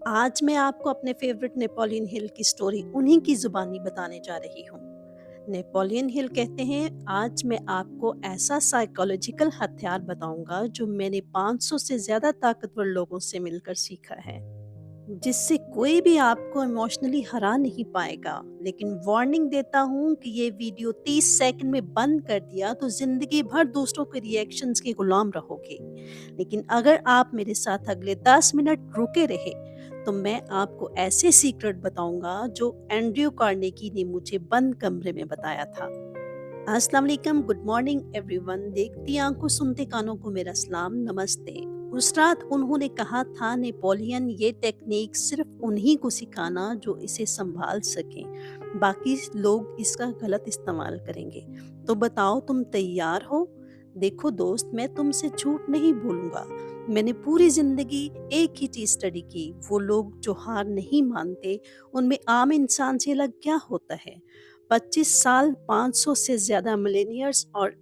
आज मैं आपको अपने फेवरेट नेपोलियन हिल की स्टोरी उन्हीं की जुबानी बताने जा रही हूँ। नेपोलियन हिल कहते हैं, आज मैं आपको ऐसा साइकोलॉजिकल हथियार बताऊंगा जो मैंने 500 से ज्यादा ताकतवर लोगों से मिलकर सीखा है, जिससे कोई भी आपको इमोशनली हरा नहीं पाएगा। लेकिन वार्निंग देता हूँ कि ये वीडियो 30 सेकंड में बंद कर दिया तो जिंदगी भर दूसरों के रिएक्शंस के गुलाम रहोगे। लेकिन अगर आप मेरे साथ अगले 10 मिनट रुके रहे तो मैं आपको ऐसे सीक्रेट बताऊंगा जो एंड्रयू कार्नेगी ने मुझे बंद कमरे में बताया था। अस्सलाम वालेकुम, गुड मॉर्निंग एवरीवन। देखती आंखों सुनते कानों को मेरा सलाम, नमस्ते। उस रात उन्होंने कहा था, नेपोलियन ये टेक्निक सिर्फ उन्हीं को सिखाना जो इसे संभाल सकें, बाकी लोग इसका गलत इस्तेमाल करेंगे। तो बताओ, तुम तैयार हो? देखो दोस्त, मैं तुमसे झूठ नहीं बोलूंगा। मैंने पूरी जिंदगी एक ही चीज स्टडी की, वो लोग जो हार नहीं मानते उनमें आम इंसान से अलग क्या होता है। 25 साल 500 से ज़्यादा मिलेनियर्स और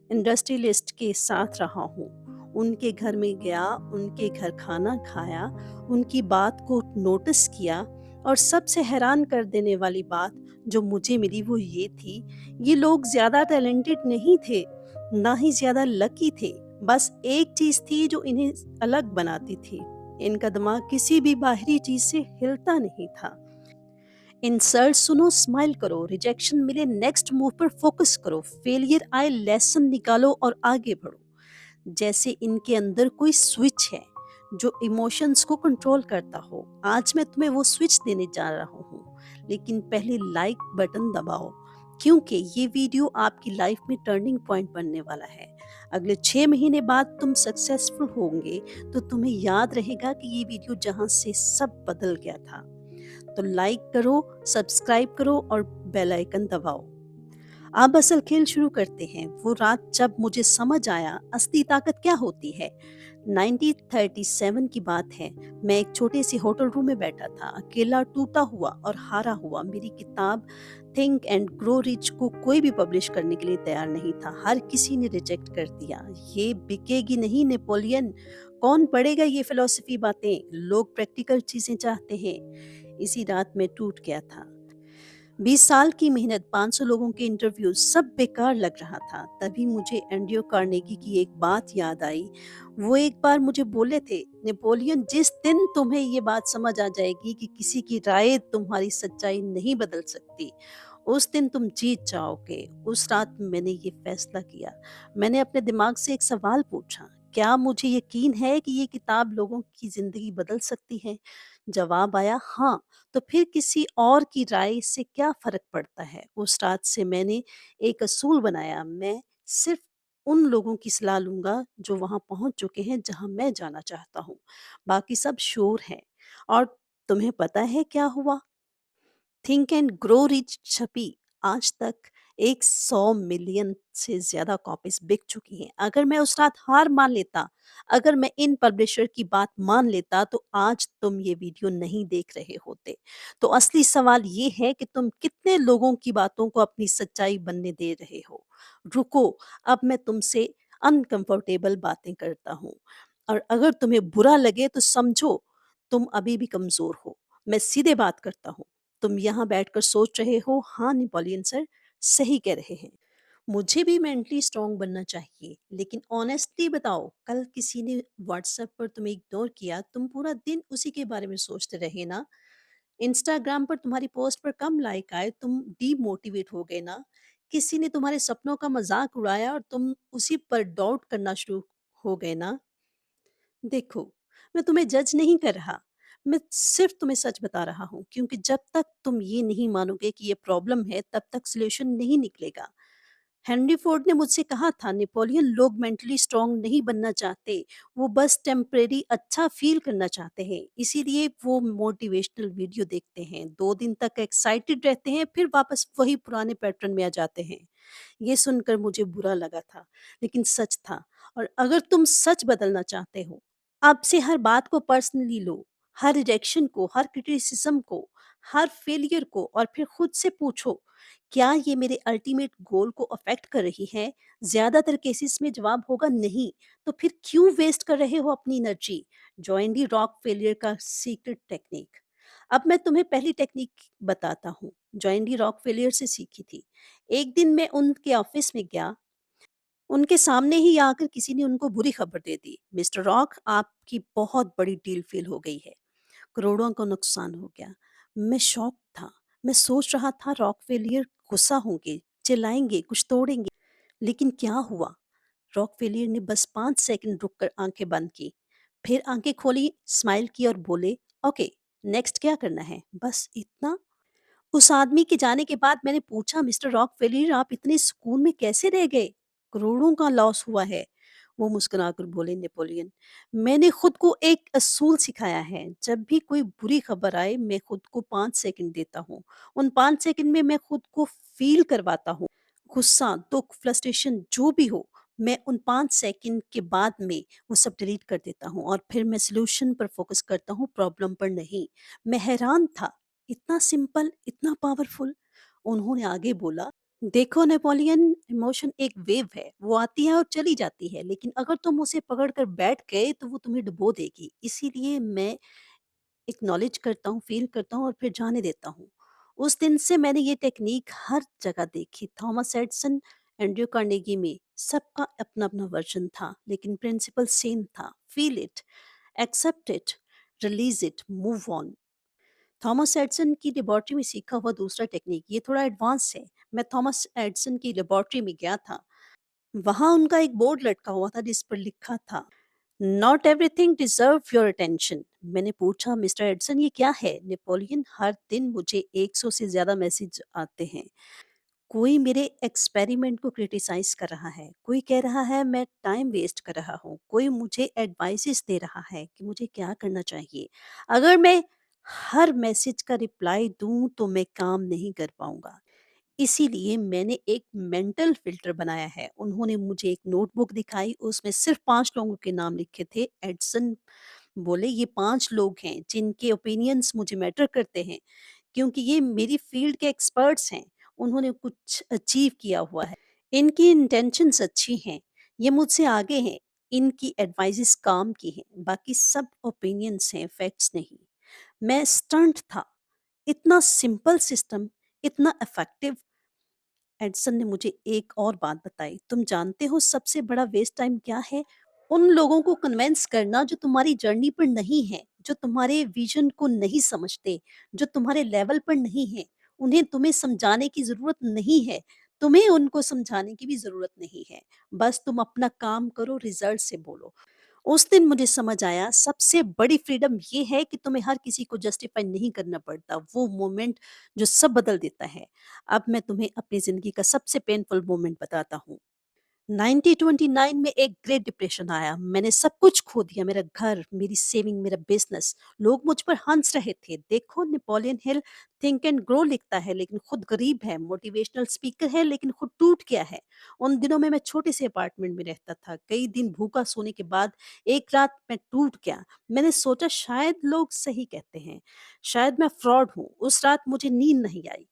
इंडस्ट्रियलिस्ट के साथ रहा हूँ। उनके घर में गया, उनके घर खाना खाया, उनकी बात को नोटिस किया, और सबसे हैरान कर देने वाली बात जो मुझे मिली वो ये थी, ये लोग ज़्यादा टैलेंटेड नहीं थे, ना ही ज़्यादा लकी थे। बस एक चीज़ थी जो इन्हें अलग बनाती थी, इनका दिमाग किसी भी बाहरी चीज़ से हिलता नहीं था। इंसल्ट सुनो, स्माइल करो, रिजेक्शन मिले नेक्स्ट मूव पर फोकस करो, फेलियर आए लेसन निकालो और आगे बढ़ो। जैसे इनके अंदर कोई स्विच है जो इमोशंस को कंट्रोल करता हो। आज मैं तुम्हें वो स्विच देने जा रहा हूँ, लेकिन पहले लाइक बटन दबाओ, क्योंकि ये वीडियो आपकी लाइफ में टर्निंग पॉइंट बनने वाला है। अगले 6 महीने बाद तुम सक्सेसफुल होंगे तो तुम्हें याद रहेगा कि ये वीडियो जहाँ से सब बदल गया था। तो लाइक करो, सब्सक्राइब करो और बेल आइकन दबाओ। अब असल खेल शुरू करते हैं। वो रात जब मुझे समझ आया असली ताकत क्या होती है। 1937 की बात है। मैं एक छोटे से होटल रूम में बैठा था, अकेला, टूटा हुआ और हारा हुआ। मेरी किताब थिंक एंड ग्रो रिच को कोई भी पब्लिश करने के लिए तैयार नहीं था। हर किसी ने रिजेक्ट कर दिया। ये बिकेगी नहीं नेपोलियन, कौन पढ़ेगा ये फिलॉसफी बातें, लोग प्रैक्टिकल चीजें चाहते हैं। इसी रात में टूट गया था। 20 साल की मेहनत, 500 लोगों के इंटरव्यू, सब बेकार लग रहा था। तभी मुझे एंड्रयू कार्नेगी की एक बात याद आई। वो एक बार मुझे बोले थे, नेपोलियन, जिस दिन तुम्हें ये बात समझ आ जाएगी कि किसी की राय तुम्हारी सच्चाई नहीं बदल सकती, उस दिन तुम जीत जाओगे। उस रात मैंने ये फैसला किया। मैंने अपने दिमाग से एक सवाल पूछा, क्या मुझे यकीन है कि ये किताब लोगों की जिंदगी बदल सकती है? जवाब आया, हाँ। तो फिर किसी और की राय से क्या फर्क पड़ता है? उस रात से मैंने एक असूल बनाया, मैं सिर्फ उन लोगों की सलाह लूंगा जो वहां पहुंच चुके हैं जहां मैं जाना चाहता हूँ। बाकी सब शोर है। और तुम्हें पता है क्या हुआ? थिंक एंड ग्रो रिच छपी। आज तक 100 मिलियन से ज्यादा कॉपीज बिक चुकी हैं। अगर मैं उस रात हार मान लेता, अगर मैं इन पब्लिशर की बात मान लेता, तो आज तुम ये वीडियो नहीं देख रहे होते। तो असली सवाल ये है कि तुम कितने लोगों की बातों को अपनी सच्चाई बनने दे रहे हो। रुको, अब मैं तुमसे अनकंफर्टेबल बातें करता हूँ, और अगर तुम्हें बुरा लगे तो समझो तुम अभी भी कमजोर हो। मैं सीधे बात करता हूँ। तुम यहाँ बैठकर सोच रहे हो, हाँ नेपोलियन सर सही कह रहे हैं, मुझे भी मेंटली स्ट्रांग बनना चाहिए। लेकिन ऑनेस्टली बताओ, कल किसी ने व्हाट्सएप पर तुम्हें इग्नोर किया, तुम पूरा दिन उसी के बारे में सोचते रहे ना? इंस्टाग्राम पर तुम्हारी पोस्ट पर कम लाइक आए, तुम डीमोटिवेट हो गए ना? किसी ने तुम्हारे सपनों का मजाक उड़ाया और तुम उसी पर डाउट करना शुरू हो गए ना? देखो, मैं तुम्हें जज नहीं कर रहा, मैं सिर्फ तुम्हें सच बता रहा हूँ, क्योंकि जब तक तुम ये नहीं मानोगे कि ये प्रॉब्लम है, तब तक सॉल्यूशन नहीं निकलेगा। हेनरी फोर्ड ने मुझसे कहा था, नेपोलियन, लोग मेंटली स्ट्रांग नहीं बनना चाहते, वो बस टेम्परेरी अच्छा फील करना चाहते हैं। इसीलिए वो मोटिवेशनल वीडियो देखते हैं, 2 दिन तक एक्साइटेड रहते हैं, फिर वापस वही पुराने पैटर्न में आ जाते हैं। ये सुनकर मुझे बुरा लगा था, लेकिन सच था। और अगर तुम सच बदलना चाहते हो, अब से हर बात को पर्सनली लो, हर रिजेक्शन को, हर क्रिटिसिज्म को, हर फेलियर को, और फिर खुद से पूछो, क्या ये मेरे अल्टीमेट गोल को अफेक्ट कर रही है? ज़्यादातर केसेस में जवाब होगा नहीं, तो फिर क्यों वेस्ट कर रहे हो अपनी एनर्जी? जॉइन दी रॉक फेलियर का सीक्रेट टेक्निक। अब मैं तुम्हें पहली टेक्निक बताता हूँ, जॉइन दी रॉक फेलियर से सीखी थी। एक दिन मैं उनके ऑफिस में गया, उनके सामने ही आकर किसी ने उनको बुरी खबर दे दी, मिस्टर रॉक आपकी बहुत बड़ी डील फेल हो गई है, करोड़ों का नुकसान हो गया। मैं शॉक था। मैं सोच रहा था रॉक फेलियर गुस्सा होंगे, चिल्लाएंगे, कुछ तोड़ेंगे। लेकिन क्या हुआ? रॉक फेलियर ने बस 5 सेकंड रुककर आंखें बंद की, फिर आंखें खोली, स्माइल की और बोले, ओके, नेक्स्ट क्या करना है? बस इतना। उस आदमी के जाने के बाद मैंने पूछा, मिस्टर रॉकफेलर आप इतने सुकून में कैसे रह गए? करोड़ों का लॉस हुआ है। वो मुस्कुराकर बोले, नेपोलियन, मैंने खुद को एक असूल सिखाया है, जब भी कोई बुरी खबर आए मैं खुद को 5 सेकंड देता हूँ। उन 5 सेकंड में मैं खुद को फील करवाता हूँ। गुस्सा, दुख, फ्रस्ट्रेशन जो भी हो, मैं उन 5 सेकंड के बाद में वो सब डिलीट कर देता हूँ और फिर मैं सोल्यूशन पर फोकस करता हूँ, प्रॉब्लम पर नहीं। मैं हैरान था, इतना सिंपल, इतना पावरफुल। उन्होंने आगे बोला, देखो नेपोलियन, इमोशन एक वेव है, वो आती है और चली जाती है, लेकिन अगर तुम उसे पकड़कर बैठ गए तो वो तुम्हें डुबो देगी। इसीलिए मैं एक्नॉलेज करता हूँ, फील करता हूँ और फिर जाने देता हूँ। उस दिन से मैंने ये टेक्निक हर जगह देखी, थॉमस एडिसन, एंड्रयू कार्नेगी में। सबका अपना अपना वर्जन था, लेकिन प्रिंसिपल सेम था, feel it, except it, release it, move on. Thomas Edison की लेबोरेटरी में सीखा हुआ दूसरा टेक्निक, ये थोड़ा एडवांस है। मैं थॉमस एडिसन की लेबोरेटरी में गया था। वहां उनका एक बोर्ड लटका हुआ था जिस पर लिखा था, not everything deserve your attention. मैंने पूछा, मिस्टर एडिसन ये क्या है? नेपोलियन, हर दिन मुझे 100 से ज्यादा मैसेज आते हैं। कोई मेरे एक्सपेरिमेंट को क्रिटिसाइज कर रहा है, कोई कह रहा है मैं टाइम वेस्ट कर रहा हूँ, कोई मुझे एडवाइसेस दे रहा है कि मुझे क्या करना चाहिए। अगर मैं हर मैसेज का रिप्लाई दूं तो मैं काम नहीं कर पाऊंगा। इसीलिए मैंने एक मेंटल फ़िल्टर बनाया है। उन्होंने मुझे एक नोटबुक दिखाई, उसमें सिर्फ़ 5 लोगों के नाम लिखे थे। एडिसन बोले, ये 5 लोग हैं जिनके ओपिनियंस मुझे मैटर करते हैं, क्योंकि ये मेरी फ़ील्ड के एक्सपर्ट्स हैं। उन्होंने कुछ अचीव किया हुआ है। इनकी इंटेंशंस अच्छी हैं, ये मुझसे आगे हैं, इनकी एडवाइसेस काम की हैं, बाकी सब ओपिनियंस हैं, फैक्ट्स नहीं। मैं स्टन्ट था। इतना सिंपल सिस्टम, इतना इफ़ेक्टिव। एडिसन ने मुझे एक और बात बताई, तुम जानते हो सबसे बड़ा वेस्ट टाइम क्या है? उन लोगों को कन्विंस करना जो तुम्हारी जर्नी पर नहीं है, जो तुम्हारे विजन को नहीं समझते, जो तुम्हारे लेवल पर नहीं है। उन्हें तुम्हें समझाने की ज़रूरत नहीं है, तुम्हें उनको समझाने की भी ज़रूरत नहीं है। बस तुम अपना काम करो, रिज़ल्ट से बोलो। उस दिन मुझे समझ आया, सबसे बड़ी फ्रीडम ये है कि तुम्हें हर किसी को जस्टिफाई नहीं करना पड़ता, वो मोमेंट जो सब बदल देता है। अब मैं तुम्हें अपनी ज़िंदगी का सबसे पेनफुल मोमेंट बताता हूँ। 1929 में एक ग्रेट डिप्रेशन आया। मैंने सब कुछ खो दिया, मेरा घर, मेरी सेविंग, मेरा बिज़नेस। लोग मुझ पर हँस रहे थे। देखो, Napoleon Hill think and grow लिखता है लेकिन खुद गरीब है, मोटिवेशनल स्पीकर है लेकिन खुद टूट गया है। उन दिनों में मैं छोटे से अपार्टमेंट में रहता था। कई दिन भूखा सोने के बाद एक रात मैं टूट गया। मैंने सोचा शायद लोग सही कहते हैं, शायद मैं फ्रॉड हूँ। उस रात मुझे नींद नहीं आई।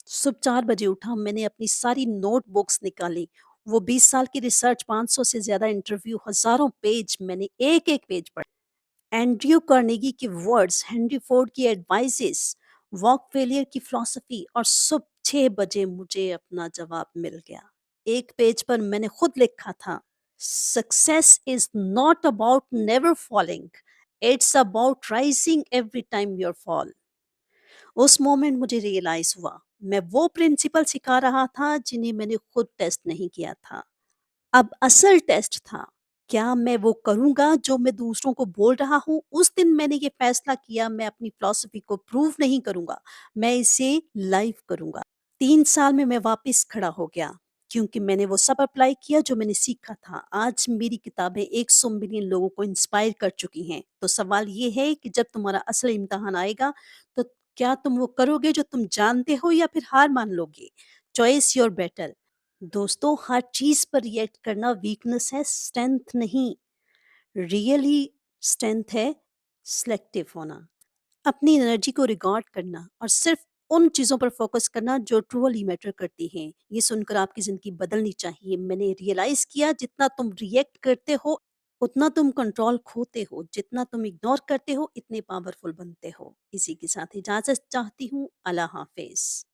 सुबह 4 बजे उठा, मैंने अपनी सारी नोटबुक्स निकाली। वो 20 साल की रिसर्च, 500 से ज़्यादा इंटरव्यू, हज़ारों पेज, मैंने एक-एक पेज पढ़ा। एंड्रयू कार्नेगी के वर्ड्स, हेनरी फोर्ड की एडवाइसेस, वॉक फेलियर की फिलॉसफी, और सुबह 6 बजे मुझे अपना जवाब मिल गया। एक पेज पर मैंने खुद लिखा था, success is not about never falling, it's about rising every time you fall. उस मोमेंट मुझे रियलाइज हुआ, मैं वो प्रिंसिपल सिखा रहा था जिन्हें मैंने खुद टेस्ट नहीं किया था। अब असल टेस्ट था, क्या मैं वो करूंगा जो मैं दूसरों को बोल रहा हूँ? उस दिन मैंने ये फैसला किया, मैं अपनी फिलॉसफी को प्रूव नहीं करूंगा, मैं इसे लाइव करूंगा। 3 साल में मैं वापस खड़ा हो गया, क्योंकि मैंने वो सब अप्लाई किया जो मैंने सीखा था। आज मेरी किताबें 100 मिलियन लोगों को इंस्पायर कर चुकी हैं। तो सवाल ये है कि जब तुम्हारा असल इम्तिहान आएगा, तो क्या तुम वो करोगे जो तुम जानते हो, या फिर हार मान लोगे? Choice your better. दोस्तों, हर चीज़ पर रिएक्ट करना वीकनेस है, स्ट्रेंथ नहीं। रियली स्ट्रेंथ है सिलेक्टिव होना। अपनी एनर्जी को रिकॉर्ड करना और सिर्फ उन चीज़ों पर फ़ोकस करना जो ट्रूली मैटर करती हैं। ये सुनकर आपकी ज़िंदगी बदलनी चाहिए। मैंने रियलाइज़ किया जितना तुम रिएक्ट करते हो, उतना तुम कंट्रोल खोते हो। जितना तुम इग्नोर करते हो, इतने पावरफुल बनते हो। इसी के साथ इजाज़त चाहती हूँ। अल्लाह हाफ़िज़।